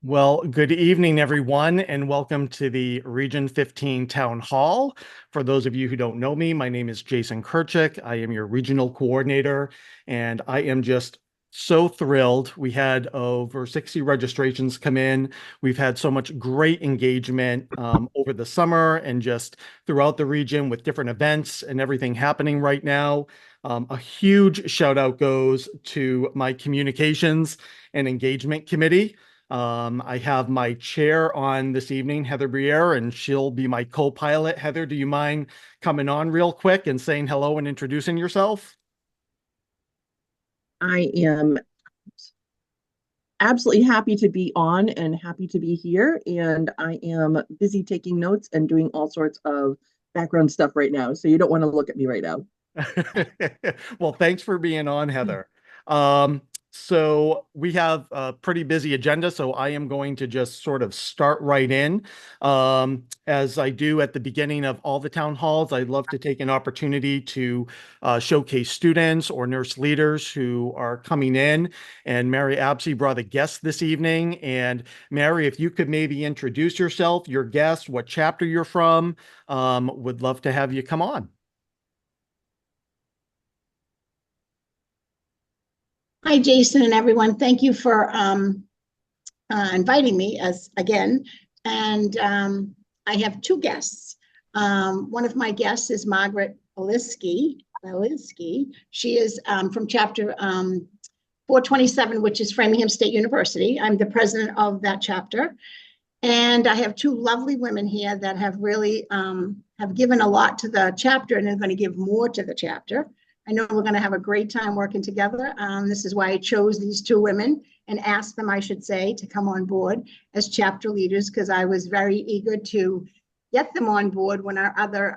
Well, good evening, everyone, and welcome to the Region 15 Town Hall. For those of you who don't know me, my name is Jason Kirchick. I am your regional coordinator, and I am just so thrilled. We had over 60 registrations come in. We've had so much great engagement over the summer and just throughout the region with different events and everything happening right now. A huge shout out goes to my communications and engagement committee. I have my chair on this evening, Heather Briere, and she'll be my co-pilot. Heather, do you mind coming on real quick and saying hello and introducing yourself? I am absolutely happy to be on and happy to be here. And I am busy taking notes and doing all sorts of background stuff right now. So you don't want to look at me right now. Well, thanks for being on, Heather. Um, so we have a pretty busy agenda, so I am going to just sort of start right in. As I do at the beginning of all the town halls, I'd love to take an opportunity to showcase students or nurse leaders who are coming in. And Mary Absey brought a guest this evening. And Mary, if you could maybe introduce yourself, your guest, what chapter you're from, would love to have you come on. Hi, Jason and everyone. Thank you for inviting me as again. And I have two guests. One of my guests is Margaret Belinsky. She is from chapter 427, which is Framingham State University. I'm the president of that chapter. And I have two lovely women here that have really have given a lot to the chapter and are going to give more to the chapter. I know we're going to have a great time working together. This is why I chose these two women and asked them, I should say, to come on board as chapter leaders, because I was very eager to get them on board when our other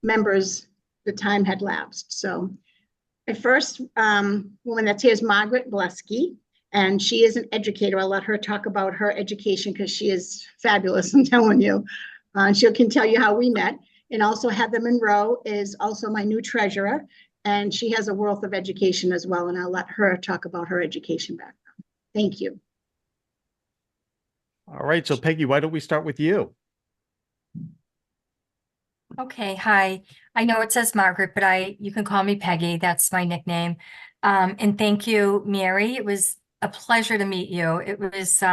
members, the time had lapsed. So my first woman that's here is Margaret Belinsky, and she is an educator. I'll let her talk about her education because she is fabulous, I'm telling you. She can tell you how we met. And also Heather Monroe is also my new treasurer, and she has a wealth of education as well. And I'll let her talk about her education background. Thank you. All right, so Peggy, why don't we start with you? Okay, hi. I know it says Margaret, but you can call me Peggy. That's my nickname. And thank you, Mary. It was a pleasure to meet you. It was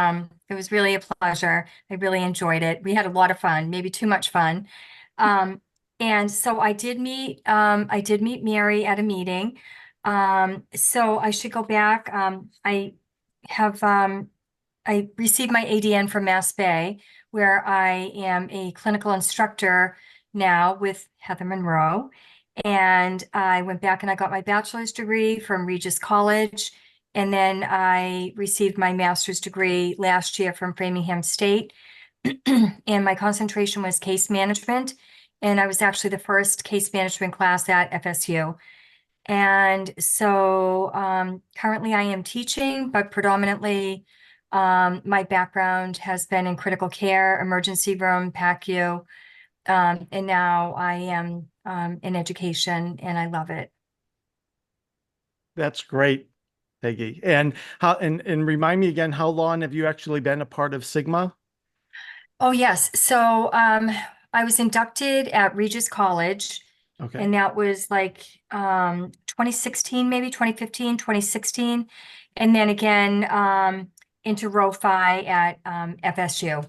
really a pleasure. I really enjoyed it. We had a lot of fun, maybe too much fun. And so I did meet Mary at a meeting. So I should go back. Have I received my ADN from Mass Bay, where I am a clinical instructor now with Heather Monroe. And I went back and I got my bachelor's degree from Regis College. And then I received my master's degree last year from Framingham State. And my concentration was case management. And I was actually the first case management class at FSU. And so currently I am teaching, but predominantly my background has been in critical care, emergency room, PACU, and now I am in education and I love it. That's great, Peggy. And remind me again, how long have you actually been a part of Sigma? Oh, yes. So I was inducted at Regis College, Okay, and that was like 2016, maybe 2015, 2016. And then again into ROFI at FSU.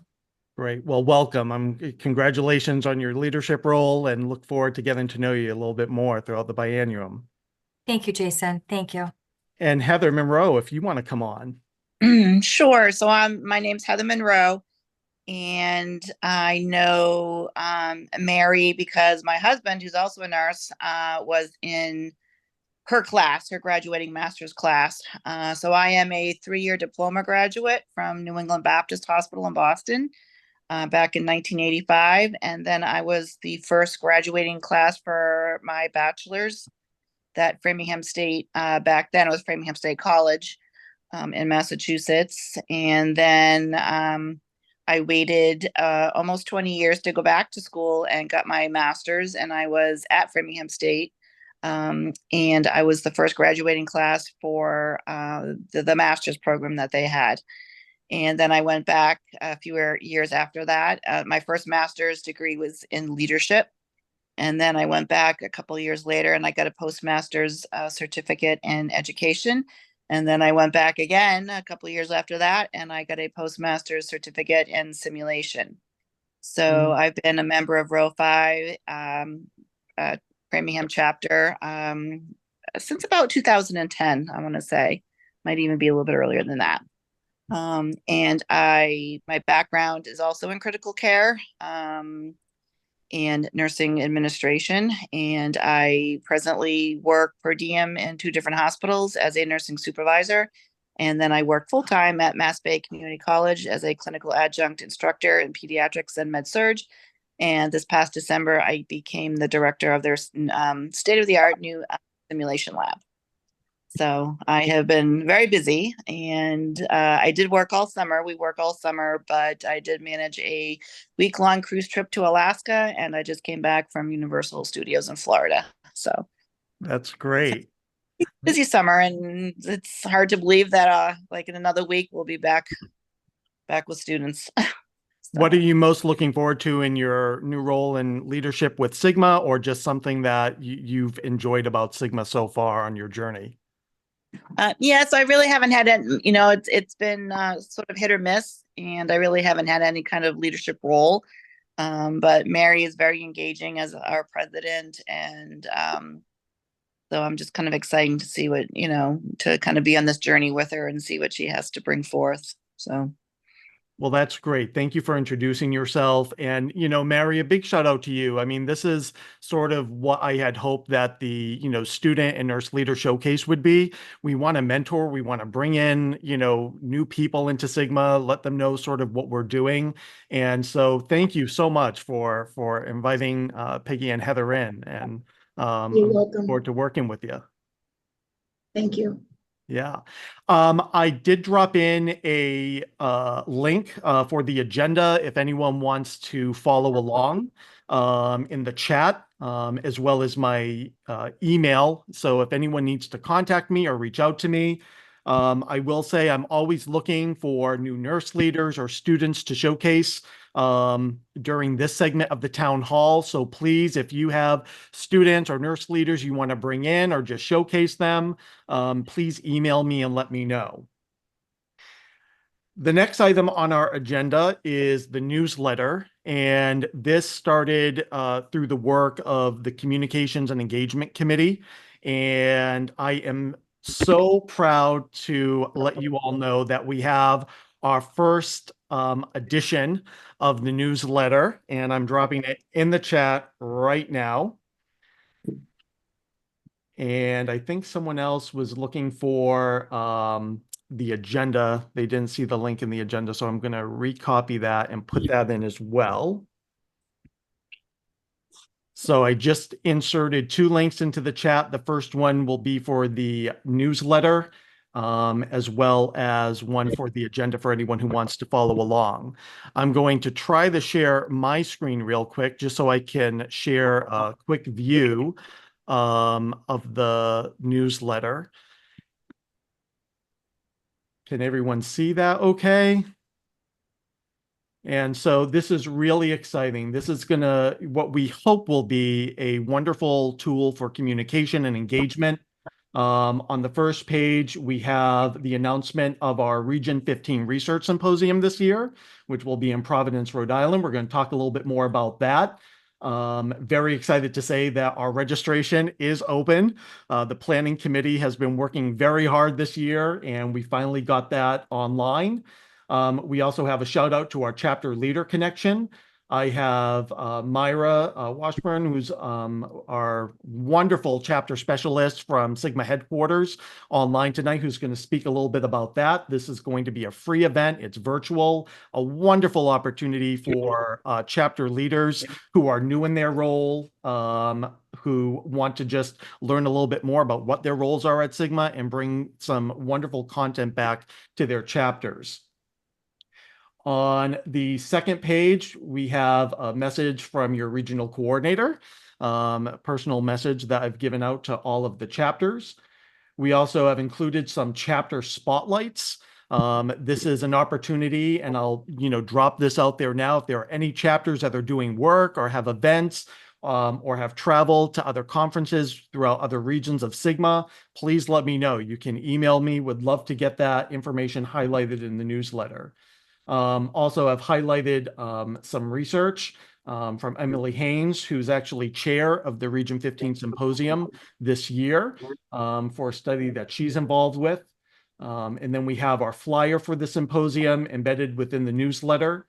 great. Well, welcome. Congratulations on your leadership role and look forward to getting to know you a little bit more throughout the biennium. Thank you, Jason. Thank you. And Heather Monroe, if you want to come on. Sure. So my name's Heather Monroe, and I know Mary because my husband, who's also a nurse, was in her class, her graduating master's class. So I am a 3-year diploma graduate from New England Baptist Hospital in Boston back in 1985. And then I was the first graduating class for my bachelor's that Framingham State, back then it was Framingham State College in Massachusetts. And then I waited almost 20 years to go back to school and got my master's, and I was at Framingham State. And I was the first graduating class for the master's program that they had. And then I went back a few years after that. My first master's degree was in leadership. And then I went back a couple of years later and I got a postmaster's certificate in education. And then I went back again a couple of years after that and I got a postmaster's certificate in simulation. So I've been a member of Row 5, Framingham chapter, since about 2010, I want to say. Might even be a little bit earlier than that. And my background is also in critical care and nursing administration. And I presently work per diem in 2 different hospitals as a nursing supervisor. And then I work full-time at Mass Bay Community College as a clinical adjunct instructor in pediatrics and med-surg. And this past December, I became the director of their state-of-the-art new simulation lab. So I have been very busy and I did work all summer. We work all summer, but I did manage a week-long cruise trip to Alaska and I just came back from Universal Studios in Florida. So That's great. busy summer and it's hard to believe that like in another week we'll be back with students. What are you most looking forward to in your new role in leadership with Sigma, or just something that you've enjoyed about Sigma so far on your journey? Yeah, so I really haven't had it, it's been sort of hit or miss, and I really haven't had any kind of leadership role. But Mary is very engaging as our president, and so I'm just kind of excited to see what, to kind of be on this journey with her and see what she has to bring forth. So. Well, that's great. Thank you for introducing yourself. And, Mary, a big shout out to you. I mean, this is sort of what I had hoped that the, student and nurse leader showcase would be. We want to mentor, we want to bring in, new people into Sigma, let them know sort of what we're doing. And so thank you so much for inviting Peggy and Heather in. And You're I'm welcome. looking forward to working with you. Thank you. Yeah. I did drop in a link for the agenda if anyone wants to follow along in the chat, as well as my email. So if anyone needs to contact me or reach out to me, I will say I'm always looking for new nurse leaders or students to showcase during this segment of the town hall. So please, if you have students or nurse leaders you want to bring in or just showcase them, please email me and let me know. The next item on our agenda is the newsletter, and this started through the work of the Communications and Engagement Committee, and I am so proud to let you all know that we have our first edition of the newsletter, and I'm dropping it in the chat right now. And I think someone else was looking for the agenda. They didn't see the link in the agenda, so I'm going to recopy that and put that in as well. So I just inserted 2 links into the chat. The first one will be for the newsletter, as well as one for the agenda for anyone who wants to follow along. I'm going to try to share my screen real quick, just so I can share a quick view of the newsletter. Can everyone see that okay? And so this is really exciting. This is what we hope will be a wonderful tool for communication and engagement. On the first page, we have the announcement of our Region 15 Research Symposium this year, which will be in Providence, Rhode Island. We're going to talk a little bit more about that. Very excited to say that our registration is open. The planning committee has been working very hard this year, and we finally got that online. We also have a shout out to our chapter leader connection. I have Myra Washburn, who's our wonderful chapter specialist from Sigma headquarters, online tonight, who's going to speak a little bit about that. This is going to be a free event. It's virtual, a wonderful opportunity for chapter leaders who are new in their role, who want to just learn a little bit more about what their roles are at Sigma and bring some wonderful content back to their chapters. On the second page, we have a message from your regional coordinator, a personal message that I've given out to all of the chapters. We also have included some chapter spotlights. This is an opportunity, and I'll, drop this out there now. If there are any chapters that are doing work or have events, or have traveled to other conferences throughout other regions of Sigma, please let me know. You can email me. Would love to get that information highlighted in the newsletter. Also, I've highlighted some research from Emily Haynes, who's actually chair of the Region 15 Symposium this year, for a study that she's involved with. And then we have our flyer for the symposium embedded within the newsletter.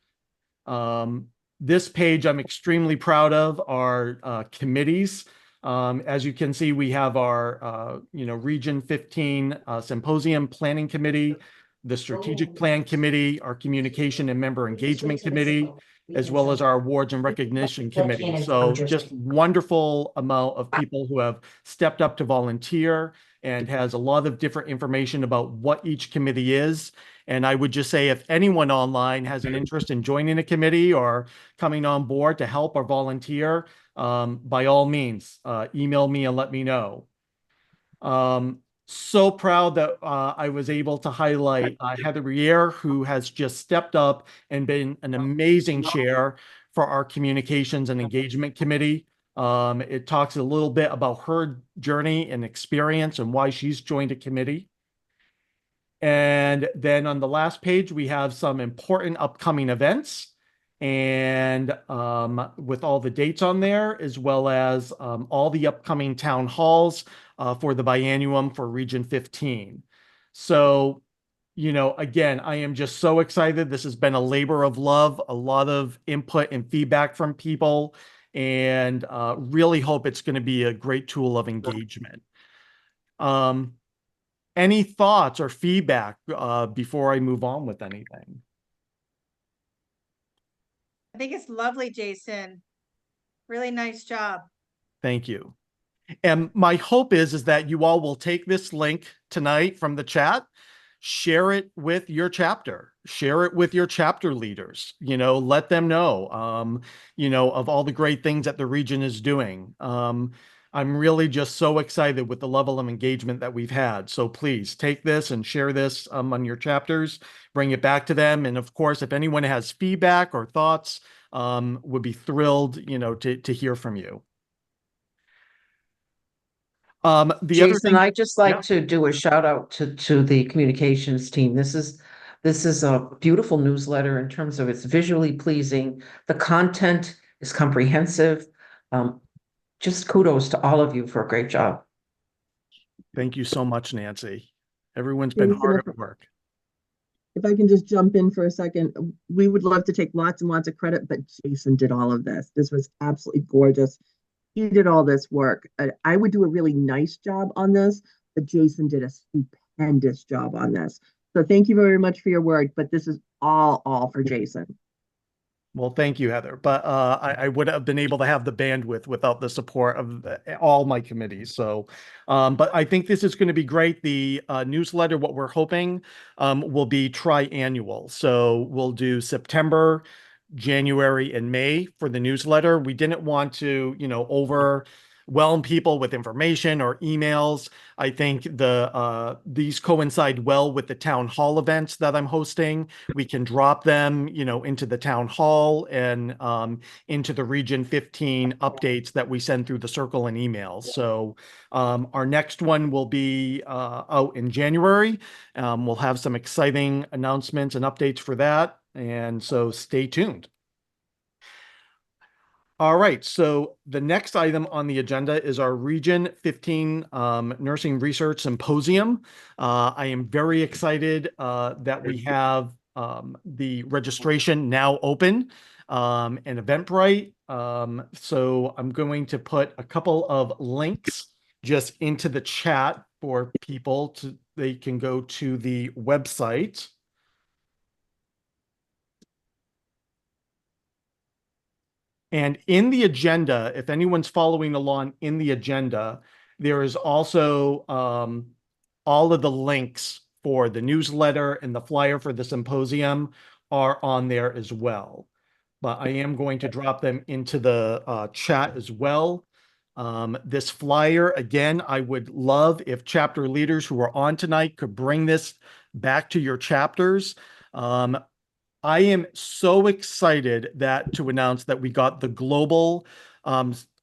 This page I'm extremely proud of our committees. As you can see, we have our Region 15 Symposium Planning Committee, the Strategic Plan Committee, our Communication and Member Engagement Committee, as well as our Awards and Recognition Committee. So just wonderful amount of people who have stepped up to volunteer and has a lot of different information about what each committee is. And I would just say, if anyone online has an interest in joining a committee or coming on board to help or volunteer, by all means, email me and let me know. So proud that I was able to highlight Heather Rier, who has just stepped up and been an amazing chair for our Communications and Engagement Committee. It talks a little bit about her journey and experience and why she's joined a committee. And then on the last page, we have some important upcoming events, and with all the dates on there, as well as all the upcoming town halls for the biennium for Region 15. So, again, I am just so excited. This has been a labor of love, a lot of input and feedback from people, and really hope it's going to be a great tool of engagement. Any thoughts or feedback before I move on with anything? I think it's lovely, Jason. Really nice job. Thank you. And my hope is that you all will take this link tonight from the chat, share it with your chapter, share it with your chapter leaders, let them know, of all the great things that the region is doing. I'm really just so excited with the level of engagement that we've had. So please take this and share this on your chapters, bring it back to them. And of course, if anyone has feedback or thoughts, would be thrilled, to hear from you. Jason, I'd just like to do a shout out to the communications team. This is a beautiful newsletter in terms of it's visually pleasing. The content is comprehensive. Just kudos to all of you for a great job. Thank you so much, Nancy. Everyone's been hard at work. If I can just jump in for a second, we would love to take lots and lots of credit, but Jason did all of this. This was absolutely gorgeous. He did all this work. I would do a really nice job on this, but Jason did a stupendous job on this. So thank you very much for your work, but this is all for Jason. Well, thank you, Heather. But I would have been able to have the bandwidth without the support of all my committees. So, but I think this is going to be great. The newsletter, what we're hoping, will be triannual. So we'll do September, January, and May for the newsletter. We didn't want to, overwhelm people with information or emails. I think these coincide well with the town hall events that I'm hosting. We can drop them, into the town hall and into the Region 15 updates that we send through the circle and emails. So our next one will be out in January. We'll have some exciting announcements and updates for that. And so stay tuned. All right, so the next item on the agenda is our Region 15 Nursing Research Symposium. I am very excited that we have the registration now open and Eventbrite. So I'm going to put a couple of links just into the chat for people they can go to the website. And in the agenda, if anyone's following along in the agenda, there is also all of the links for the newsletter and the flyer for the symposium are on there as well. But I am going to drop them into the chat as well. This flyer, again, I would love if chapter leaders who are on tonight could bring this back to your chapters. I am so excited to announce that we got the Global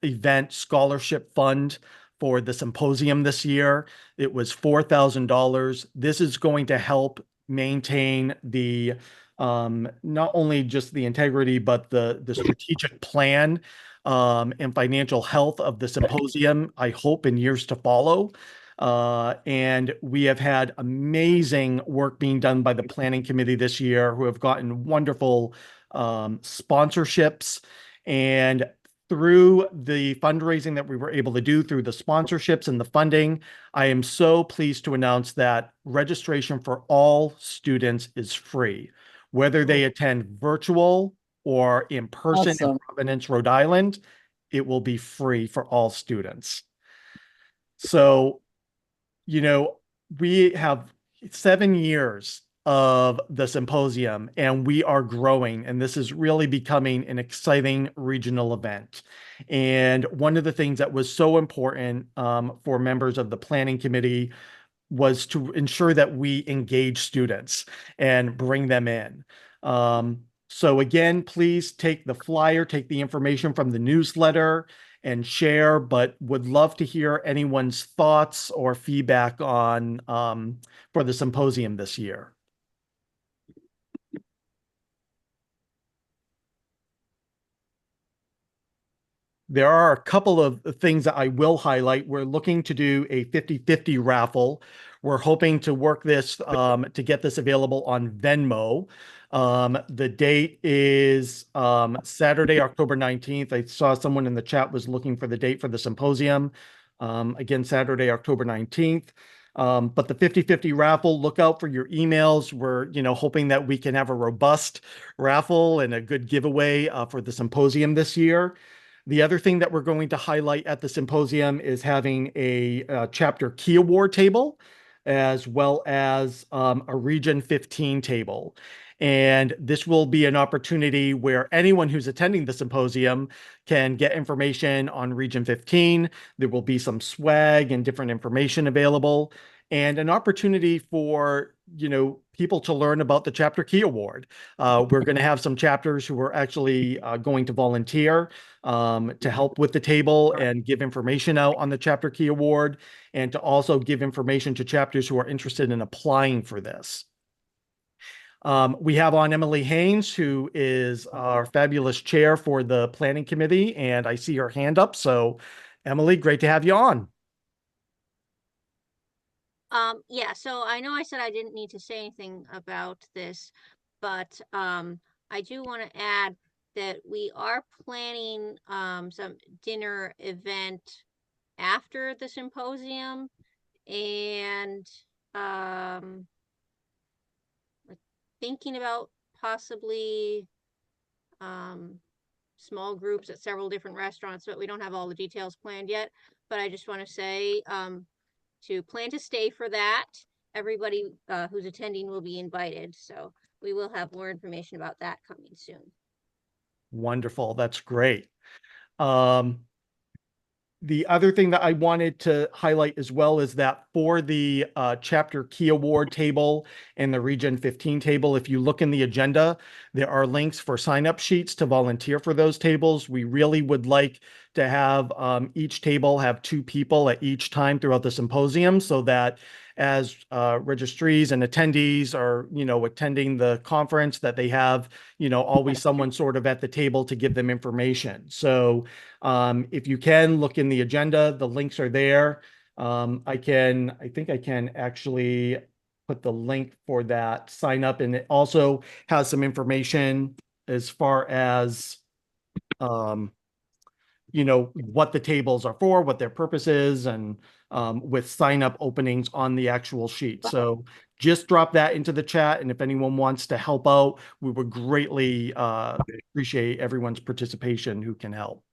Event Scholarship Fund for the symposium this year. It was $4,000. This is going to help maintain the not only just the integrity, but the strategic plan and financial health of the symposium, I hope in years to follow. And we have had amazing work being done by the planning committee this year, who have gotten wonderful sponsorships. And through the fundraising that we were able to do through the sponsorships and the funding, I am so pleased to announce that registration for all students is free, whether they attend virtual or in person in Providence, Rhode Island. It will be free for all students. So, we have 7 years of the symposium and we are growing, and this is really becoming an exciting regional event. And one of the things that was so important for members of the planning committee was to ensure that we engage students and bring them in. So again, please take the flyer, take the information from the newsletter and share, but would love to hear anyone's thoughts or feedback on for the symposium this year. There are a couple of things that I will highlight. We're looking to do a 50-50 raffle. We're hoping to work this to get this available on Venmo. The date is Saturday, October 19th. I saw someone in the chat was looking for the date for the symposium. Again, Saturday, October 19th. But the 50-50 raffle, look out for your emails. We're, hoping that we can have a robust raffle and a good giveaway for the symposium this year. The other thing that we're going to highlight at the symposium is having a Chapter Key Award table, as well as a Region 15 table. And this will be an opportunity where anyone who's attending the symposium can get information on Region 15. There will be some swag and different information available, and an opportunity for, people to learn about the Chapter Key Award. We're going to have some chapters who are actually going to volunteer to help with the table and give information out on the Chapter Key Award, and to also give information to chapters who are interested in applying for this. We have on Emily Haynes, who is our fabulous chair for the planning committee, and I see her hand up. So Emily, great to have you on. Yeah, so I know I said I didn't need to say anything about this, but I do want to add that we are planning some dinner event after the symposium, and thinking about possibly small groups at several different restaurants, but we don't have all the details planned yet. But I just want to say to plan to stay for that. Everybody who's attending will be invited. So we will have more information about that coming soon. Wonderful. That's great. The other thing that I wanted to highlight as well is that for the Chapter Key Award table and the Region 15 table, if you look in the agenda, there are links for sign-up sheets to volunteer for those tables. We really would like to have each table have 2 people at each time throughout the symposium, so that as registries and attendees are, attending the conference, that they have, always someone sort of at the table to give them information. So if you can look in the agenda, the links are there. I think I can actually put the link for that sign up, and it also has some information as far as, what the tables are for, what their purpose is, and with sign up openings on the actual sheet. So just drop that into the chat. And if anyone wants to help out, we would greatly appreciate everyone's participation who can help.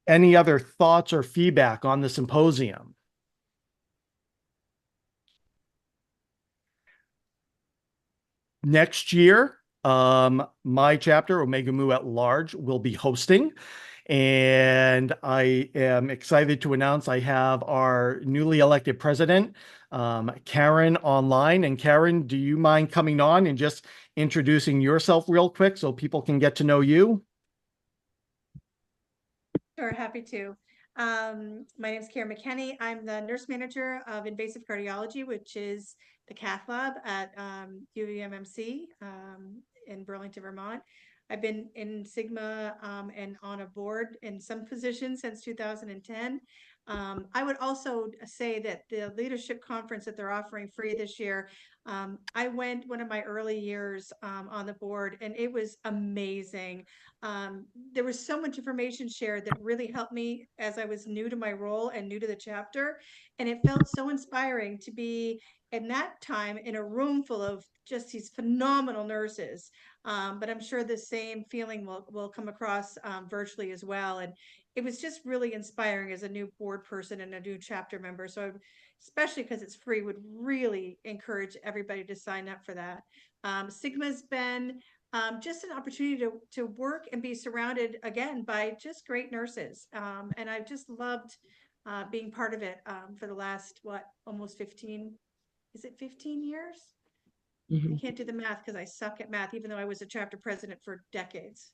Any other thoughts or feedback on the symposium? Next year, my chapter, Omega Mu at Large, will be hosting. And I am excited to announce I have our newly elected president, Karen, online. And Karen, do you mind coming on and just introducing yourself real quick so people can get to know you? Sure, happy to. My name is Karen McKenney. I'm the nurse manager of invasive cardiology, which is the cath lab at UVMMC in Burlington, Vermont. I've been in Sigma and on a board in some positions since 2010. I would also say that the leadership conference that they're offering free this year, I went one of my early years on the board, and it was amazing. There was so much information shared that really helped me as I was new to my role and new to the chapter. And it felt so inspiring to be in that time in a room full of just these phenomenal nurses. But I'm sure the same feeling will come across virtually as well. And it was just really inspiring as a new board person and a new chapter member. So especially because it's free, would really encourage everybody to sign up for that. Sigma's been just an opportunity to work and be surrounded again by just great nurses. And I've just loved being part of it for the last, almost 15, is it 15 years? I can't do the math because I suck at math, even though I was a chapter president for decades.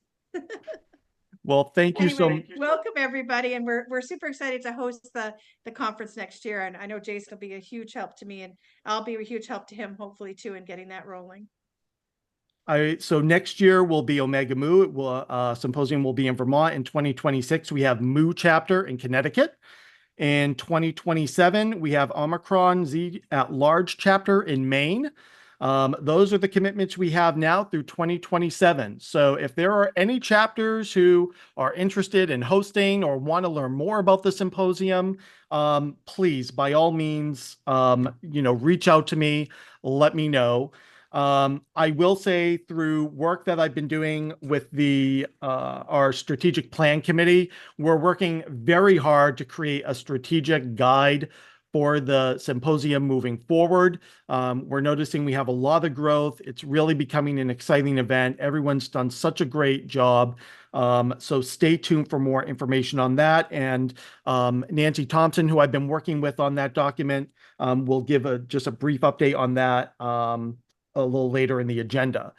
Well, thank you so much. Welcome everybody. And we're super excited to host the conference next year. And I know Jason will be a huge help to me, and I'll be a huge help to him, hopefully too, in getting that rolling. So next year will be Omega Mu. It will, symposium will be in Vermont. In 2026, we have Mu chapter in Connecticut. In 2027, we have Omicron Z at large chapter in Maine. Those are the commitments we have now through 2027. So if there are any chapters who are interested in hosting or want to learn more about the symposium, please, by all means, reach out to me, let me know. I will say through work that I've been doing with our strategic plan committee, we're working very hard to create a strategic guide for the symposium moving forward. We're noticing we have a lot of growth. It's really becoming an exciting event. Everyone's done such a great job. So stay tuned for more information on that. And Nancy Thompson, who I've been working with on that document, will give just a brief update on that a little later in the agenda.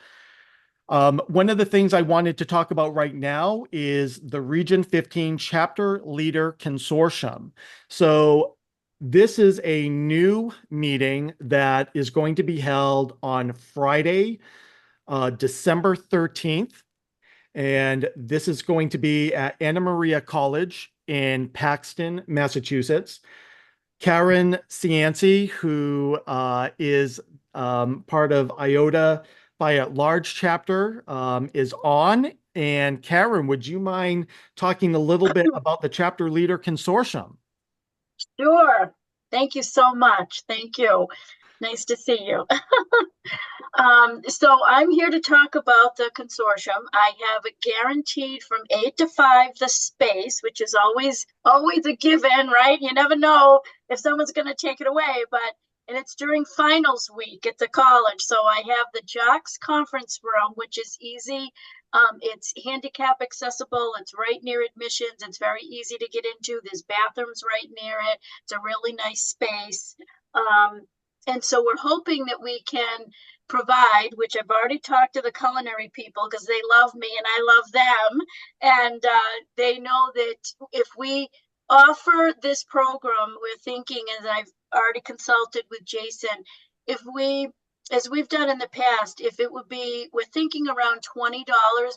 One of the things I wanted to talk about right now is the Region 15 Chapter Leader Consortium. So this is a new meeting that is going to be held on Friday, December 13th. And this is going to be at Anna Maria College in Paxton, Massachusetts. Karen Cianci, who is part of IOTA by at large chapter, is on. And Karen, would you mind talking a little bit about the Chapter Leader Consortium? Sure. Thank you so much. Thank you. Nice to see you. So I'm here to talk about the consortium. I have a guaranteed from 8 to 5 the space, which is always a given, right? You never know if someone's going to take it away, and it's during finals week at the college. So I have the Jocks conference room, which is easy. It's handicap accessible. It's right near admissions. It's very easy to get into. There's bathrooms right near it. It's a really nice space. And so we're hoping that we can provide, which I've already talked to the culinary people because they love me and I love them. And they know that if we offer this program, we're thinking, as I've already consulted with Jason, as we've done in the past, if it would be, we're thinking around $20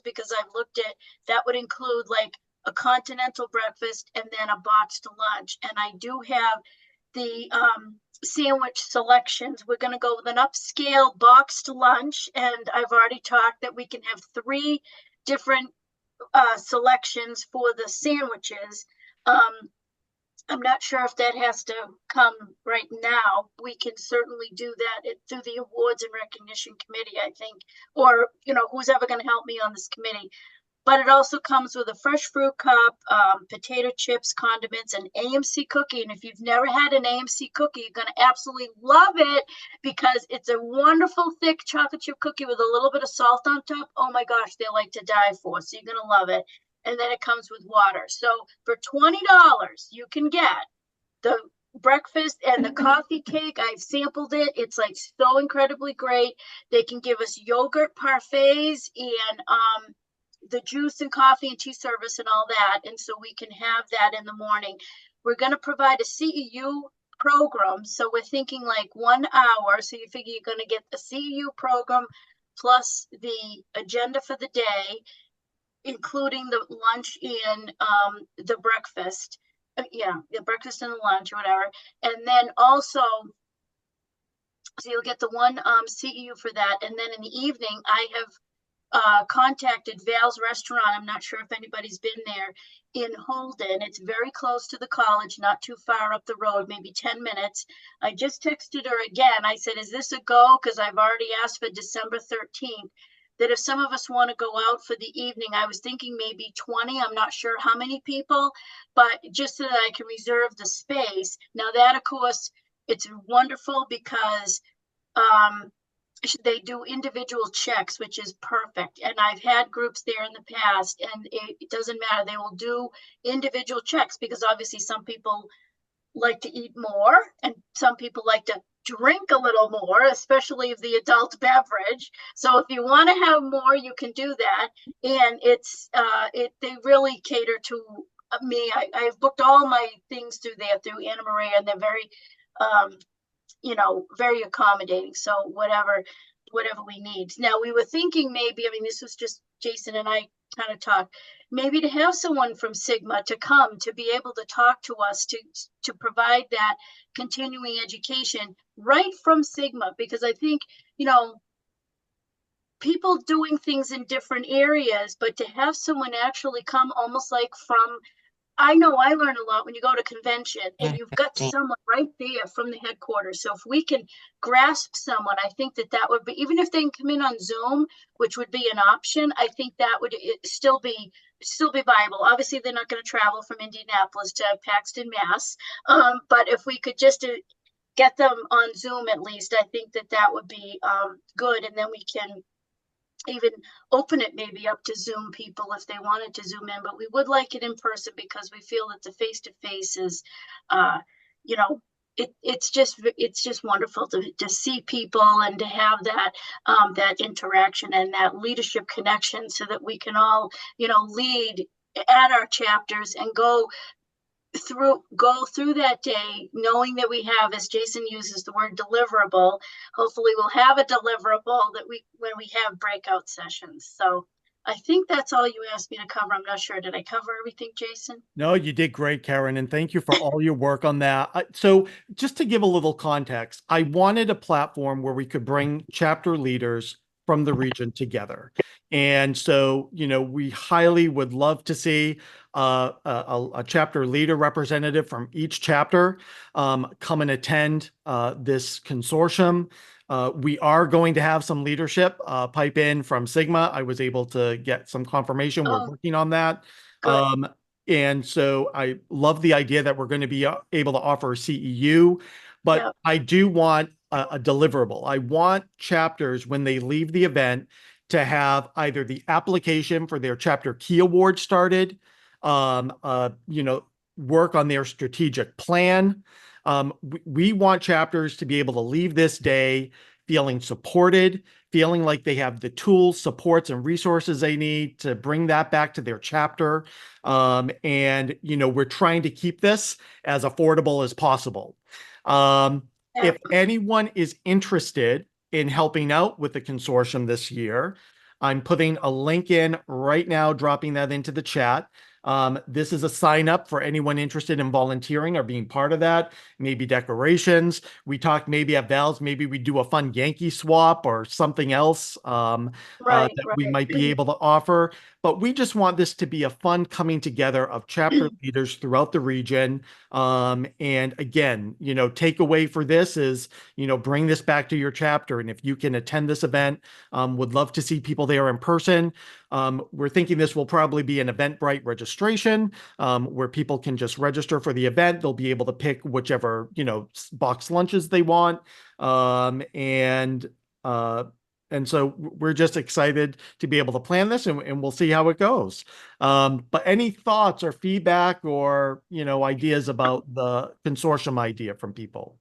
because I've looked at, that would include like a continental breakfast and then a boxed lunch. And I do have the sandwich selections. We're going to go with an upscale boxed lunch. And I've already talked that we can have 3 different selections for the sandwiches. I'm not sure if that has to come right now. We can certainly do that through the awards and recognition committee, I think, or, who's ever going to help me on this committee. But it also comes with a fresh fruit cup, potato chips, condiments, and AMC cookie. And if you've never had an AMC cookie, you're going to absolutely love it because it's a wonderful, thick chocolate chip cookie with a little bit of salt on top. Oh my gosh, they're like to die for. So you're going to love it. and then it comes with water. So for $20, you can get the breakfast and the coffee cake. I've sampled it. It's like so incredibly great. They can give us yogurt parfaits and the juice and coffee and tea service and all that. And so we can have that in the morning. We're going to provide a CEU program. So we're thinking like 1 hour. So you figure you're going to get the CEU program plus the agenda for the day, including the lunch and the breakfast. Yeah, the breakfast and the lunch or whatever. And then also, so you'll get the one CEU for that. And then in the evening, I have contacted Val's Restaurant. I'm not sure if anybody's been there in Holden. It's very close to the college, not too far up the road, maybe 10 minutes. I just texted her again. I said, is this a go? Because I've already asked for December 13th. That if some of us want to go out for the evening, I was thinking maybe 20. I'm not sure how many people, but just so that I can reserve the space. Now that, of course, it's wonderful because they do individual checks, which is perfect. And I've had groups there in the past, and it doesn't matter. They will do individual checks because obviously some people like to eat more and some people like to drink a little more, especially of the adult beverage. So if you want to have more, you can do that. And it's they really cater to me. I've booked all my things through there through Anna Maria, and they're very very accommodating. So whatever we need. Now we were thinking maybe, I mean, this was just Jason and I kind of talked, maybe to have someone from Sigma to come to be able to talk to us to provide that continuing education right from Sigma, because I think, people doing things in different areas, but to have someone actually come almost like from, I know I learn a lot when you go to convention and you've got someone right there from the headquarters. So if we can grasp someone, I think that would be, even if they can come in on Zoom, which would be an option, I think that would still be viable. Obviously, they're not going to travel from Indianapolis to Paxton, Mass. But if we could just get them on Zoom, at least, I think that would be good. And then we can even open it maybe up to Zoom people if they wanted to Zoom in, but we would like it in person because we feel that the face-to-face is, it's just wonderful to see people and to have that interaction and that leadership connection so that we can all, lead at our chapters and go through that day knowing that we have, as Jason uses the word deliverable, hopefully we'll have a deliverable when we have breakout sessions. So I think that's all you asked me to cover. I'm not sure. Did I cover everything, Jason? No, you did great, Karen, and thank you for all your work on that. So just to give a little context, I wanted a platform where we could bring chapter leaders from the region together. And so, we highly would love to see a chapter leader representative from each chapter come and attend this consortium. We are going to have some leadership pipe in from Sigma. I was able to get some confirmation. We're working on that. And so I love the idea that we're going to be able to offer a CEU, but I do want a deliverable. I want chapters, when they leave the event, to have either the application for their chapter key award started, work on their strategic plan. We want chapters to be able to leave this day feeling supported, feeling like they have the tools, supports, and resources they need to bring that back to their chapter. And we're trying to keep this as affordable as possible. If anyone is interested in helping out with the consortium this year, I'm putting a link in right now, dropping that into the chat. This is a sign up for anyone interested in volunteering or being part of that. Maybe decorations. We talked maybe at Val's, maybe we do a fun Yankee swap or something else we might be able to offer. But we just want this to be a fun coming together of chapter leaders throughout the region. And again, takeaway for this is, bring this back to your chapter. And if you can attend this event, would love to see people there in person. We're thinking this will probably be an Eventbrite registration where people can just register for the event. They'll be able to pick whichever, box lunches they want. And And so we're just excited to be able to plan this, and we'll see how it goes. But any thoughts or feedback or, ideas about the consortium idea from people?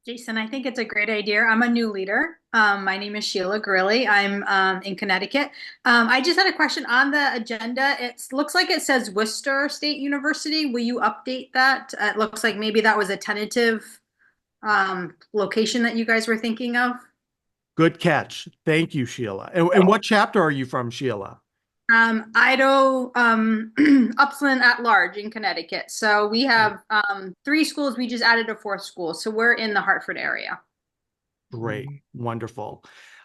Jason, I think it's a great idea. I'm a new leader. My name is Sheila Grilli. I'm in Connecticut. I just had a question on the agenda. It looks like it says Worcester State University. Will you update that? It looks like maybe that was a tentative location that you guys were thinking of. Good catch. Thank you, Sheila. And what chapter are you from, Sheila? Idaho, Upland at Large in Connecticut. So we have 3 schools. We just added a 4th school. So we're in the Hartford area. Great. Wonderful.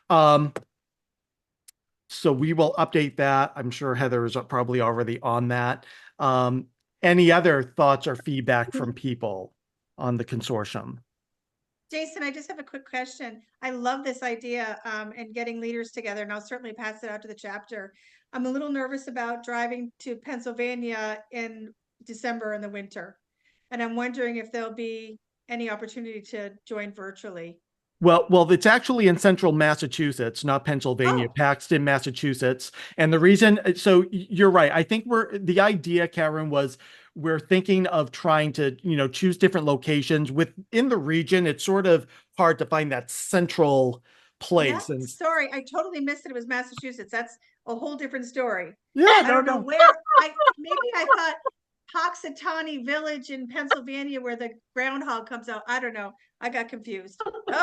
So we will update that. I'm sure Heather is probably already on that. Any other thoughts or feedback from people on the consortium? Jason, I just have a quick question. I love this idea and getting leaders together, and I'll certainly pass it out to the chapter. I'm a little nervous about driving to Pennsylvania in December in the winter, and I'm wondering if there'll be any opportunity to join virtually. Well, it's actually in central Massachusetts, not Pennsylvania, Paxton, Massachusetts. And the reason, so you're right. I think the idea, Karen, was we're thinking of trying to, choose different locations within the region. It's sort of hard to find that central place. Yeah, sorry, I totally missed it. It was Massachusetts. That's a whole different story. Yeah, I don't know where. Maybe I thought Hoxatawny Village in Pennsylvania where the groundhog comes out. I don't know. I got confused.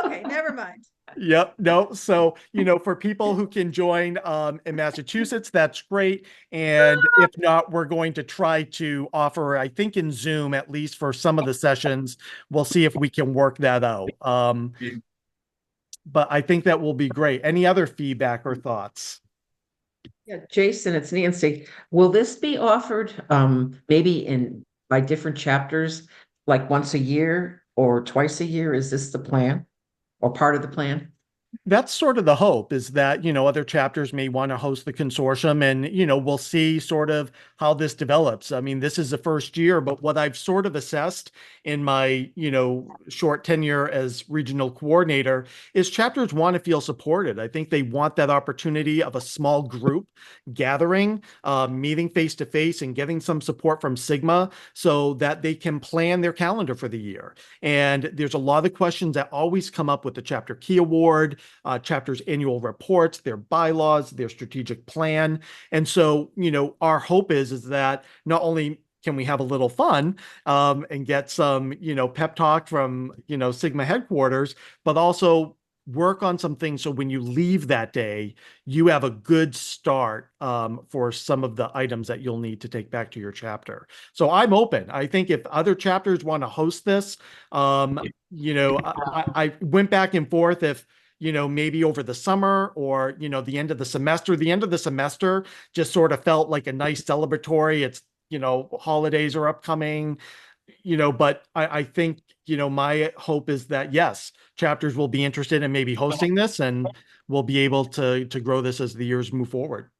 Okay, never mind. Yep. No. So, for people who can join in Massachusetts, that's great. And if not, we're going to try to offer, I think in Zoom, at least for some of the sessions, we'll see if we can work that out. But I think that will be great. Any other feedback or thoughts? Yeah, Jason, it's Nancy. Will this be offered maybe by different chapters, like once a year or twice a year? Is this the plan or part of the plan? That's sort of the hope, is that, other chapters may want to host the consortium, and, we'll see sort of how this develops. I mean, this is the first year, but what I've sort of assessed in my, short tenure as regional coordinator is chapters want to feel supported. I think they want that opportunity of a small group gathering, meeting face to face and getting some support from Sigma so that they can plan their calendar for the year. And there's a lot of questions that always come up with the Chapter Key Award, chapter's annual reports, their bylaws, their strategic plan. And so, our hope is that not only can we have a little fun and get some, pep talk from, Sigma headquarters, but also work on some things so when you leave that day, you have a good start for some of the items that you'll need to take back to your chapter. So I'm open. I think if other chapters want to host this, I went back and forth if, maybe over the summer or, the end of the semester. The end of the semester just sort of felt like a nice celebratory. It's, holidays are upcoming, but I think, my hope is that, yes, chapters will be interested in maybe hosting this, and we'll be able to grow this as the years move forward.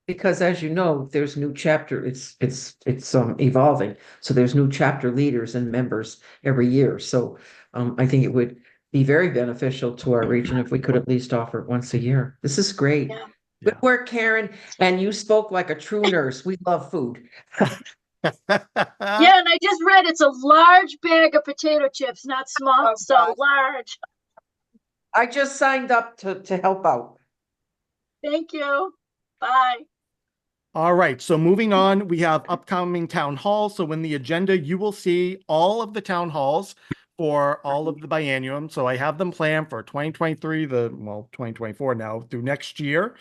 Because as you know, there's new chapter, it's evolving. So there's new chapter leaders and members every year. So I think it would be very beneficial to our region if we could at least offer it once a year. This is great. Yeah. Good work, Karen. And you spoke like a true nurse. We love food. Yeah, and I just read it's a large bag of potato chips, not small, so large. I just signed up to help out. Thank you. Bye. All right, so moving on, we have upcoming town halls. So in the agenda, you will see all of the town halls for all of the biennium. So I have them planned for 2023, 2024 now through next year.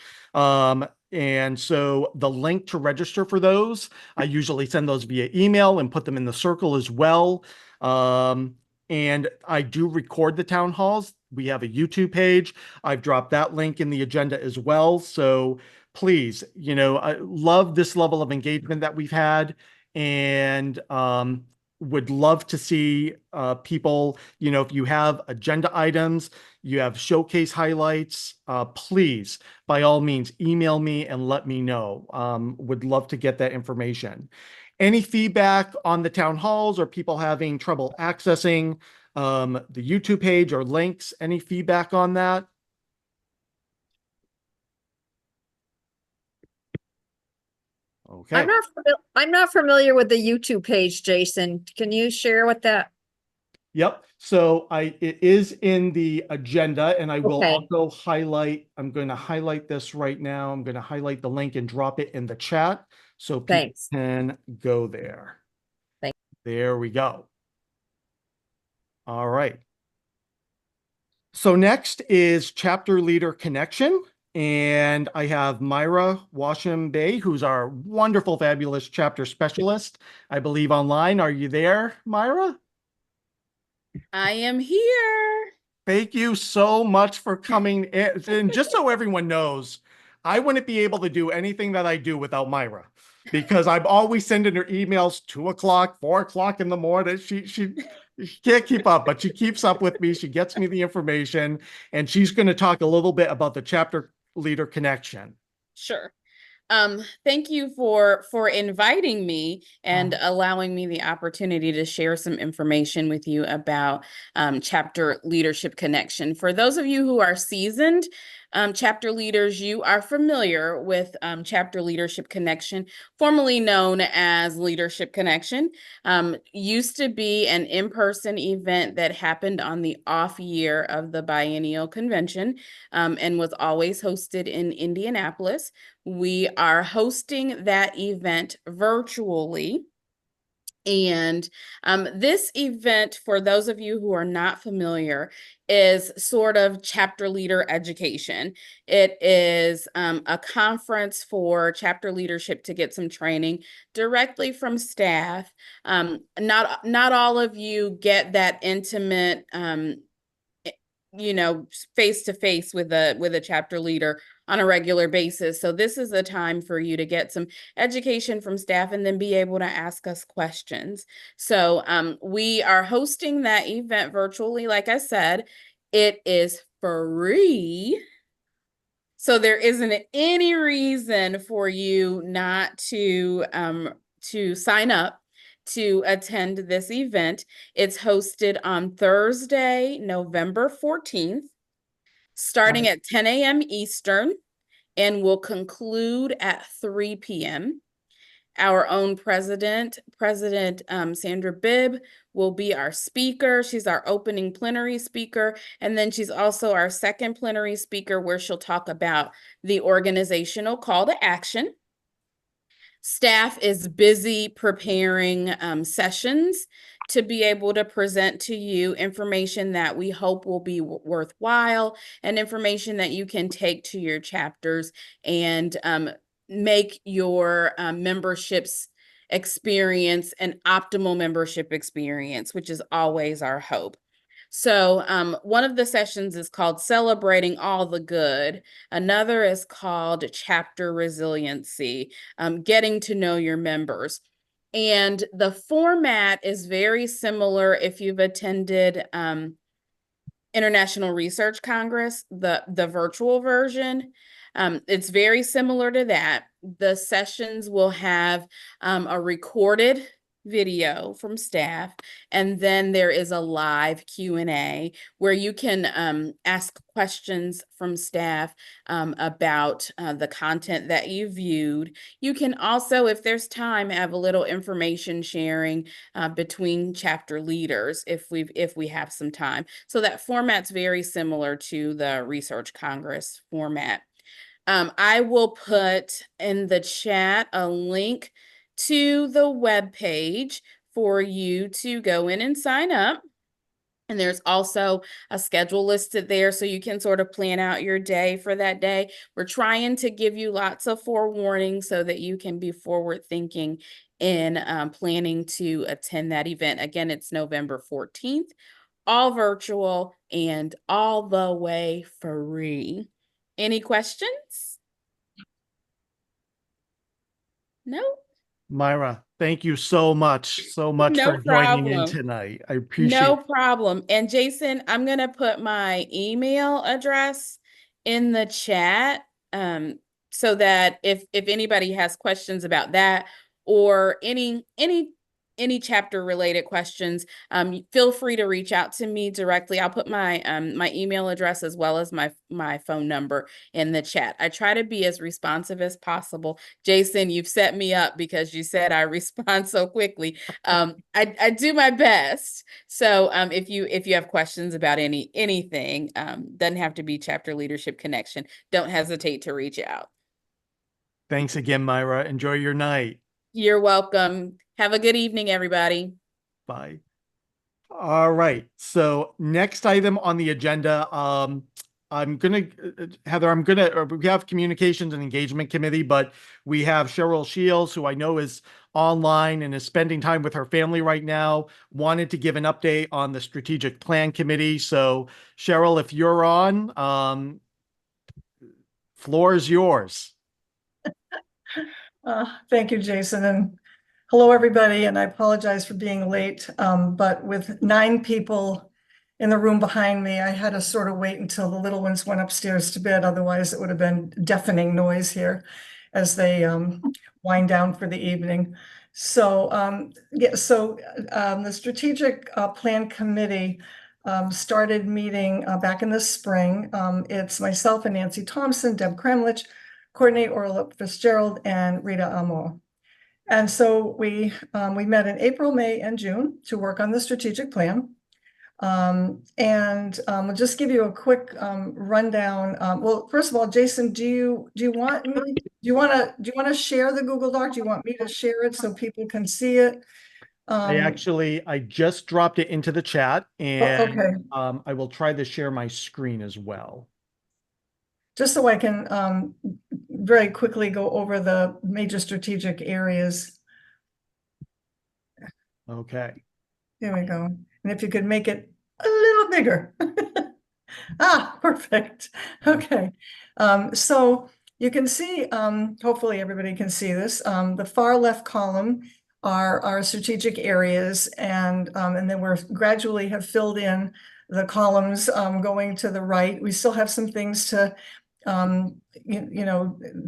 And so the link to register for those, I usually send those via email and put them in the circle as well. And I do record the town halls. We have a YouTube page. I've dropped that link in the agenda as well. So please, I love this level of engagement that we've had, and would love to see people, if you have agenda items, you have showcase highlights, please, by all means, email me and let me know. Would love to get that information. Any feedback on the town halls or people having trouble accessing the YouTube page or links? Any feedback on that? Okay. I'm not familiar with the YouTube page, Jason. Can you share what that? Yep. So it is in the agenda, and I will Okay. also highlight, I'm going to highlight this right now. I'm going to highlight the link and drop it in the chat so people Thanks. can go there. Thanks. There we go. All right. So next is Chapter Leader Connection. And I have Myra Washam Bay, who's our wonderful, fabulous chapter specialist, I believe online. Are you there, Myra? I am here. Thank you so much for coming in. And just so everyone knows, I wouldn't be able to do anything that I do without Myra, because I'm always sending her emails 2 o'clock, 4 o'clock in the morning. She can't keep up, but she keeps up with me. She gets me the information, and she's going to talk a little bit about the Chapter Leader Connection. Sure. Thank you for inviting me and allowing me the opportunity to share some information with you about Chapter Leadership Connection. For those of you who are seasoned chapter leaders, you are familiar with Chapter Leadership Connection, formerly known as Leadership Connection. Used to be an in-person event that happened on the off year of the biennial convention and was always hosted in Indianapolis. We are hosting that event virtually. And this event, for those of you who are not familiar, is sort of chapter leader education. It is a conference for chapter leadership to get some training directly from staff. Not all of you get that intimate, face to face with a chapter leader on a regular basis. So this is a time for you to get some education from staff and then be able to ask us questions. So we are hosting that event virtually. Like I said, it is free. So there isn't any reason for you not to sign up to attend this event. It's hosted on Thursday, November 14th, starting at 10 a.m. Eastern, and will conclude at 3 p.m. Our own President Sandra Bibb, will be our speaker. She's our opening plenary speaker, and then she's also our second plenary speaker, where she'll talk about the organizational call to action. Staff is busy preparing sessions to be able to present to you information that we hope will be worthwhile and information that you can take to your chapters and make your memberships experience an optimal membership experience, which is always our hope. So one of the sessions is called Celebrating All the Good. Another is called Chapter Resiliency, Getting to Know Your Members. And the format is very similar if you've attended International Research Congress, the virtual version. It's very similar to that. The sessions will have a recorded video from staff, and then there is a live Q&A where you can ask questions from staff about the content that you viewed. You can also, if there's time, have a little information sharing between chapter leaders if we have some time. So that format's very similar to the Research Congress format. I will put in the chat a link to the webpage for you to go in and sign up. And there's also a schedule listed there so you can sort of plan out your day for that day. We're trying to give you lots of forewarning so that you can be forward thinking in planning to attend that event. Again, it's November 14th, all virtual and all the way free. Any questions? No? Myra, thank you so much No for joining in problem. tonight. I appreciate No it. problem. And Jason, I'm going to put my email address in the chat so that if anybody has questions about that or any chapter related questions, feel free to reach out to me directly. I'll put my my email address as well as my phone number in the chat. I try to be as responsive as possible. Jason, you've set me up because you said I respond so quickly. I do my best. So if you have questions about anything, doesn't have to be Chapter Leadership Connection, don't hesitate to reach out. Thanks again, Myra. Enjoy your night. You're welcome. Have a good evening, everybody. Bye. All right. So next item on the agenda, Heather, we have Communications and Engagement Committee, but we have Cheryl Shields, who I know is online and is spending time with her family right now, wanted to give an update on the Strategic Plan Committee. So Cheryl, if you're on, floor is yours. Thank you, Jason, and hello, everybody, and I apologize for being late, but with 9 people in the room behind me, I had to sort of wait until the little ones went upstairs to bed. Otherwise, it would have been deafening noise here as they wind down for the evening. So, the Strategic Plan Committee started meeting back in the spring. It's myself and Nancy Thompson, Deb Kremlich, Coordinate Orla Fitzgerald, and Rita Amo. And so we met in April, May, and June to work on the strategic plan. We'll just give you a quick rundown. Well, first of all, Jason, do you want to share the Google Doc? Do you want me to share it so people can see it? I just dropped it into the chat, and okay. I will try to share my screen as well. Just so I can very quickly go over the major strategic areas. Okay. There we go. And if you could make it a little bigger. Perfect. Okay. So you can see, hopefully everybody can see this. The far left column are our strategic areas, and then we're gradually have filled in the columns going to the right. We still have some things to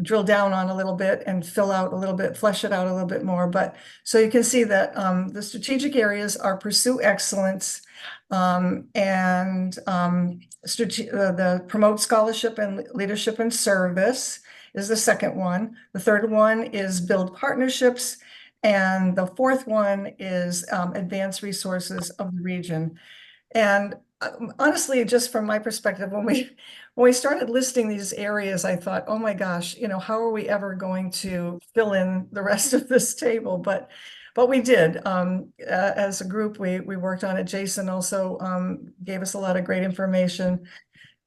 drill down on a little bit and fill out a little bit, flesh it out a little bit more. But so you can see that the strategic areas are pursue excellence, the promote scholarship and leadership and service is the second one. The third one is build partnerships. And the fourth one is advance resources of the region. And honestly, just from my perspective, when we started listing these areas, I thought, oh my gosh, how are we ever going to fill in the rest of this table? But we did. As a group, we worked on it. Jason also gave us a lot of great information.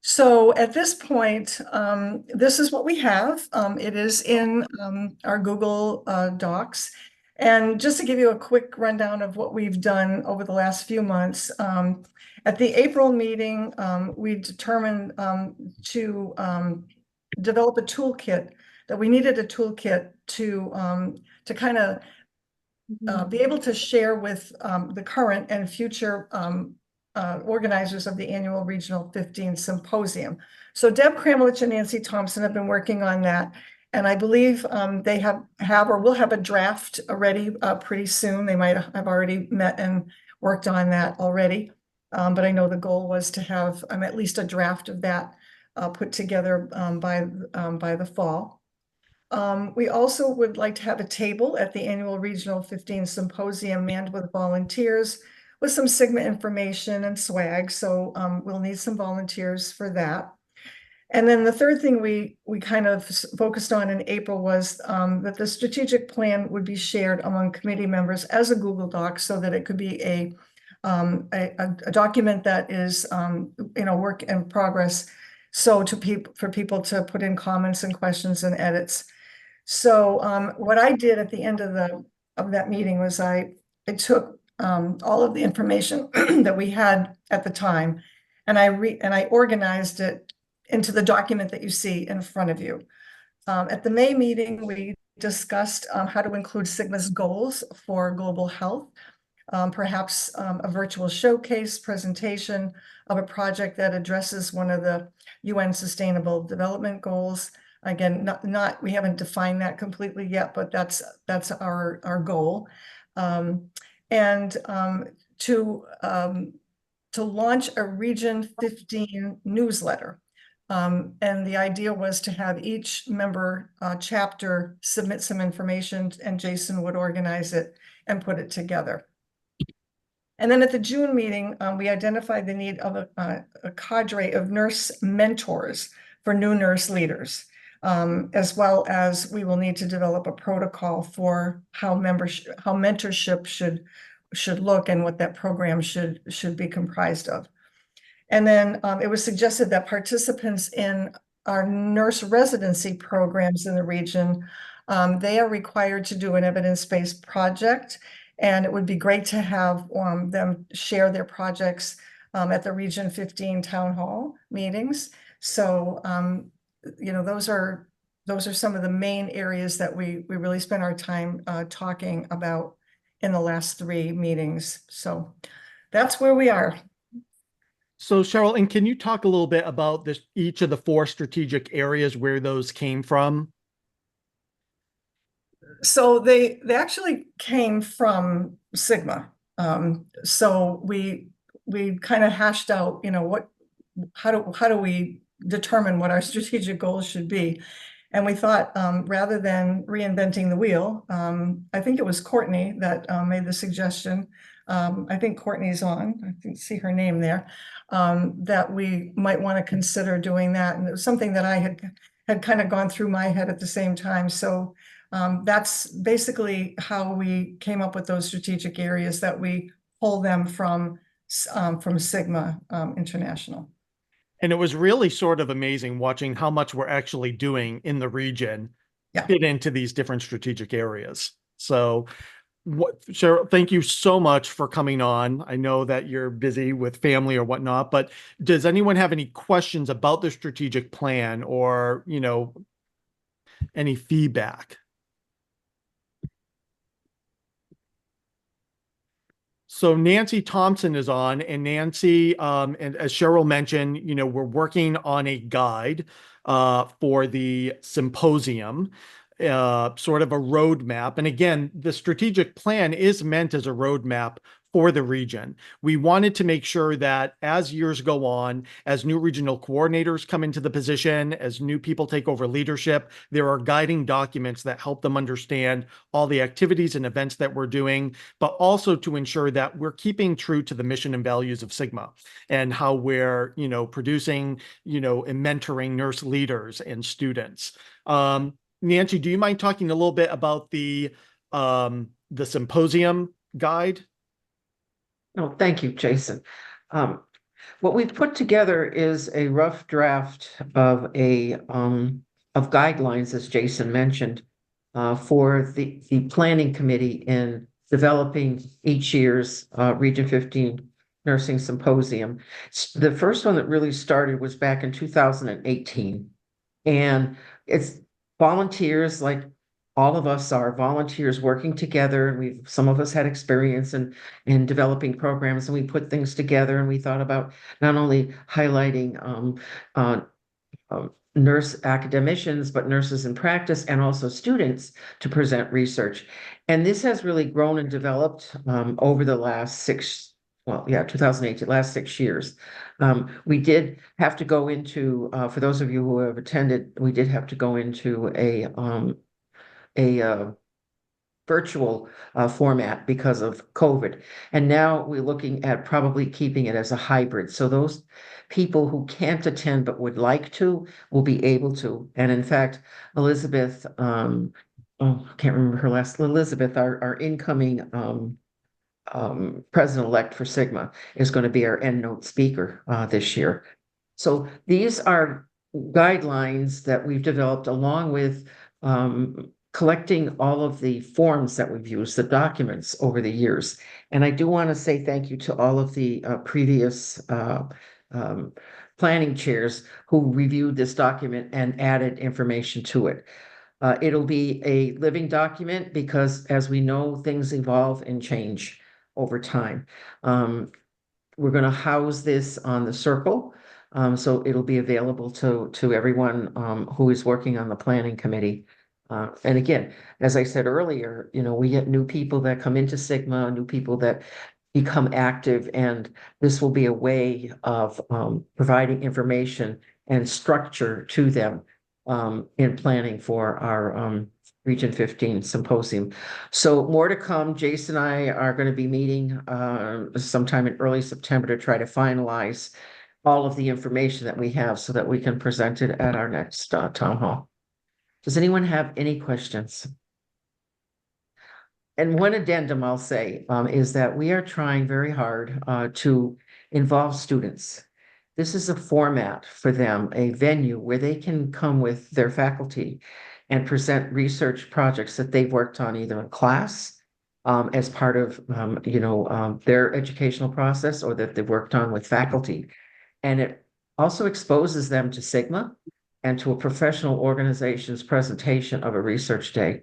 So at this point, this is what we have. It is in our Google Docs. And just to give you a quick rundown of what we've done over the last few months, at the April meeting, we determined to develop a toolkit, that we needed a toolkit to kind of be able to share with the current and future organizers of the annual Regional 15 Symposium. So Deb Kremlich and Nancy Thompson have been working on that. And I believe they have or will have a draft ready pretty soon. They might have already met and worked on that already. But I know the goal was to have at least a draft of that put together by the fall. We also would like to have a table at the annual Regional 15 Symposium manned with volunteers with some Sigma information and swag. So we'll need some volunteers for that. And then the third thing we kind of focused on in April was that the strategic plan would be shared among committee members as a Google Doc, so that it could be a document that is work in progress. So for people to put in comments and questions and edits. So what I did at the end of that meeting was I took all of the information that we had at the time, and I organized it into the document that you see in front of you. At the May meeting, we discussed how to include Sigma's goals for global health, perhaps a virtual showcase presentation of a project that addresses one of the UN Sustainable Development Goals, Again, we haven't defined that completely yet, but that's our goal. And to launch a Region 15 newsletter. And the idea was to have each member chapter submit some information, and Jason would organize it and put it together. And then at the June meeting, we identified the need of a cadre of nurse mentors for new nurse leaders, as well as we will need to develop a protocol for how mentorship should look and what that program should be comprised of. And then it was suggested that participants in our nurse residency programs in the region, they are required to do an evidence-based project. And it would be great to have them share their projects at the Region 15 Town Hall meetings. So, those are some of the main areas that we really spent our time talking about in the last 3 meetings. So that's where we are. So Cheryl, and can you talk a little bit about each of the 4 strategic areas where those came from? So they actually came from Sigma. So we kind of hashed out, how do we determine what our strategic goals should be? And we thought, rather than reinventing the wheel, I think it was Courtney that made the suggestion. I think Courtney's on, I can see her name there, that we might want to consider doing that. And it was something that I had kind of gone through my head at the same time. So that's basically how we came up with those strategic areas, that we pull them from Sigma International. And it was really sort of amazing watching how much we're actually doing in the region fit into these different strategic areas. So Cheryl, thank you so much for coming on. I know that you're busy with family or whatnot, but does anyone have any questions about the strategic plan or, any feedback? So Nancy Thompson is on, and Nancy, and as Cheryl mentioned, we're working on a guide for the symposium, sort of a roadmap. And again, the strategic plan is meant as a roadmap for the region. We wanted to make sure that as years go on, as new regional coordinators come into the position, as new people take over leadership, there are guiding documents that help them understand all the activities and events that we're doing, but also to ensure that we're keeping true to the mission and values of Sigma and how we're, producing, and mentoring nurse leaders and students. Nancy, do you mind talking a little bit about the symposium guide? Oh, thank you, Jason. What we've put together is a rough draft of of guidelines, as Jason mentioned, for the planning committee in developing each year's Region 15 Nursing Symposium. The first one that really started was back in 2018, and it's volunteers, like all of us are volunteers working together, and some of us had experience in developing programs, and we put things together, and we thought about not only highlighting nurse academicians, but nurses in practice and also students to present research. And this has really grown and developed over the last 2018, last 6 years. We did have to go into, for those of you who have attended, we did have to go into a virtual format because of COVID. And now we're looking at probably keeping it as a hybrid. So those people who can't attend but would like to will be able to. And in fact, Elizabeth, I can't remember her last, Elizabeth, our incoming president-elect for Sigma, is going to be our EndNote speaker this year. So these are guidelines that we've developed along with collecting all of the forms that we've used, the documents over the years. And I do want to say thank you to all of the previous planning chairs who reviewed this document and added information to it. It'll be a living document because, as we know, things evolve and change over time. We're going to house this on the Circle. So it'll be available to everyone who is working on the planning committee. And again, as I said earlier, we get new people that come into Sigma, new people that become active, and this will be a way of providing information and structure to them in planning for our Region 15 symposium. So more to come. Jason and I are going to be meeting sometime in early September to try to finalize all of the information that we have so that we can present it at our next town hall. Does anyone have any questions? And one addendum I'll say is that we are trying very hard to involve students. This is a format for them, a venue where they can come with their faculty and present research projects that they've worked on either in class as part of their educational process, or that they've worked on with faculty. And it also exposes them to Sigma and to a professional organization's presentation of a research day.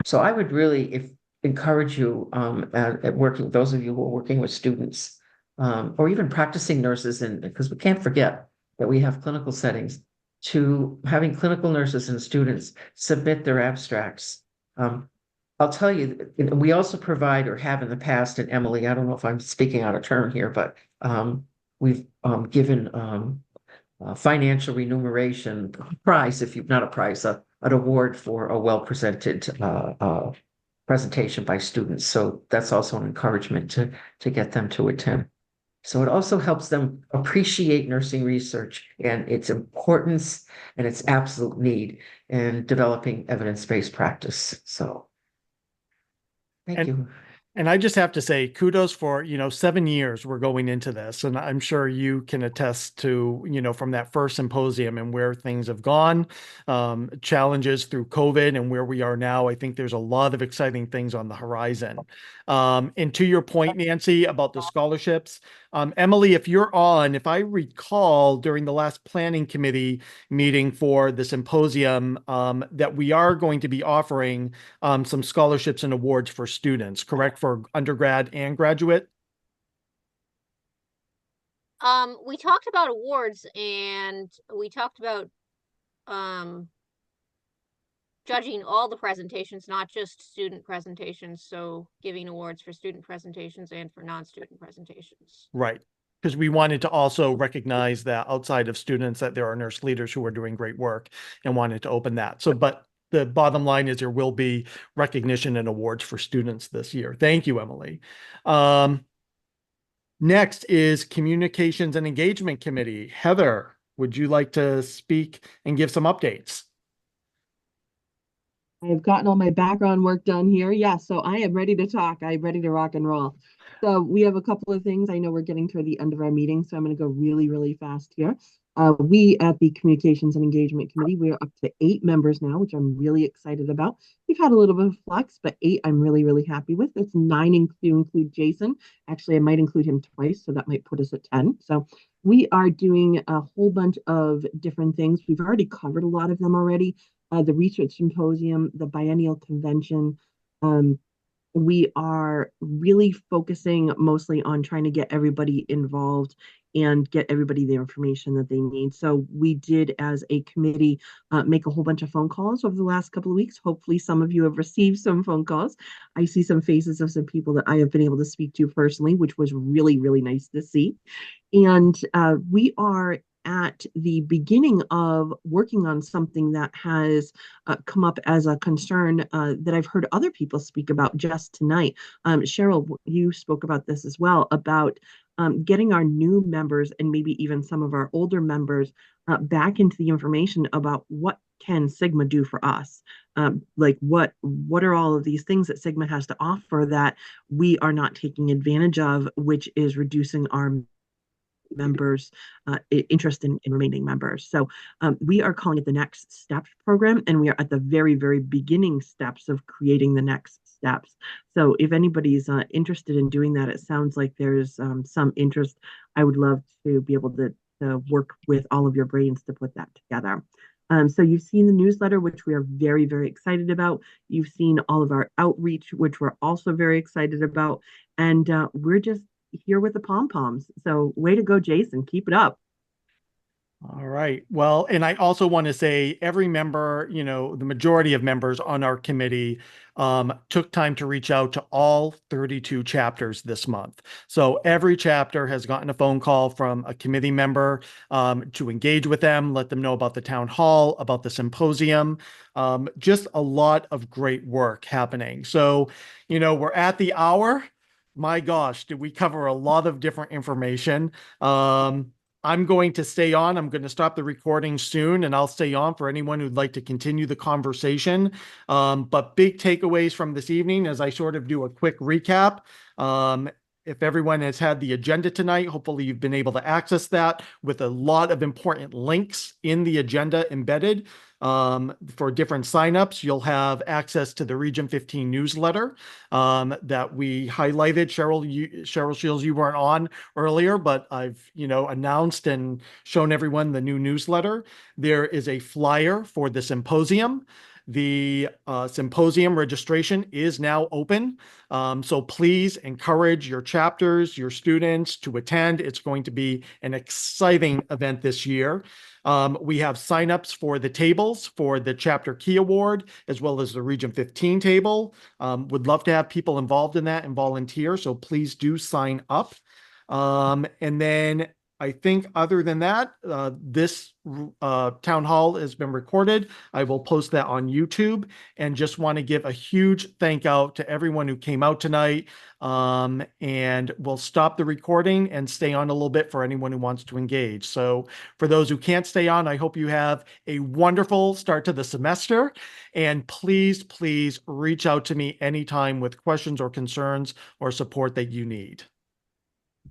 So I would really encourage you at working, those of you who are working with students or even practicing nurses, because we can't forget that we have clinical settings, to having clinical nurses and students submit their abstracts. I'll tell you, we also provide, or have in the past, and Emily, I don't know if I'm speaking out of turn here, but we've given financial remuneration prize, if you've not a prize, an award for a well-presented presentation by students. So that's also an encouragement to get them to attend. So it also helps them appreciate nursing research and its importance and its absolute need in developing evidence-based practice. So thank you. And I just have to say kudos for, 7 years we're going into this. And I'm sure you can attest to, from that first symposium and where things have gone, challenges through COVID and where we are now. I think there's a lot of exciting things on the horizon. And to your point, Nancy, about the scholarships, Emily, if I recall during the last planning committee meeting for the symposium, that we are going to be offering some scholarships and awards for students, correct? For undergrad and graduate? We talked about awards, and we talked about judging all the presentations, not just student presentations. So giving awards for student presentations and for non-student presentations. Right. Because we wanted to also recognize that outside of students, that there are nurse leaders who are doing great work, and wanted to open that. So, but the bottom line is there will be recognition and awards for students this year. Thank you, Emily. Next is Communications and Engagement Committee. Heather, would you like to speak and give some updates? I've gotten all my background work done here. Yeah, so I am ready to talk. I'm ready to rock and roll. So we have a couple of things. I know we're getting toward the end of our meeting, so I'm going to go really, really fast here. We at the Communications and Engagement Committee, we're up to 8 members now, which I'm really excited about. We've had a little bit of flux, but 8 I'm really, really happy with. That's 9 if you include Jason. Actually, I might include him twice, so that might put us at 10. So we are doing a whole bunch of different things. We've already covered a lot of them already. The research symposium, the biennial convention. We are really focusing mostly on trying to get everybody involved and get everybody the information that they need. So we did, as a committee, make a whole bunch of phone calls over the last couple of weeks. Hopefully some of you have received some phone calls. I see some faces of some people that I have been able to speak to personally, which was really, really nice to see. And we are at the beginning of working on something that has come up as a concern that I've heard other people speak about just tonight. Cheryl, you spoke about this as well, about getting our new members and maybe even some of our older members back into the information about what can Sigma do for us? Like what are all of these things that Sigma has to offer that we are not taking advantage of, which is reducing our members' interest in remaining members. So we are calling it the Next Steps program, and we are at the very, very beginning steps of creating the next steps. So if anybody's interested in doing that, it sounds like there's some interest. I would love to be able to work with all of your brains to put that together. So you've seen the newsletter, which we are very, very excited about. You've seen all of our outreach, which we're also very excited about. And we're just here with the pom-poms. So way to go, Jason. Keep it up. All right. Well, and I also want to say every member, the majority of members on our committee took time to reach out to all 32 chapters this month. So every chapter has gotten a phone call from a committee member to engage with them, let them know about the town hall, about the symposium. Just a lot of great work happening. So, we're at the hour. My gosh, did we cover a lot of different information? I'm going to stay on. I'm going to stop the recording soon, and I'll stay on for anyone who'd like to continue the conversation. But big takeaways from this evening as I sort of do a quick recap. If everyone has had the agenda tonight, hopefully you've been able to access that with a lot of important links in the agenda embedded. For different signups, you'll have access to the Region 15 newsletter that we highlighted. Cheryl Shields, you weren't on earlier, but I've announced and shown everyone the new newsletter. There is a flyer for the symposium. The symposium registration is now open. So please encourage your chapters, your students to attend. It's going to be an exciting event this year. We have signups for the tables for the Chapter Key Award, as well as the Region 15 table. Would love to have people involved in that and volunteer. So please do sign up. And then I think other than that, this town hall has been recorded. I will post that on YouTube, and just want to give a huge thank out to everyone who came out tonight. And we'll stop the recording and stay on a little bit for anyone who wants to engage. So for those who can't stay on, I hope you have a wonderful start to the semester. And please, please reach out to me anytime with questions or concerns or support that you need.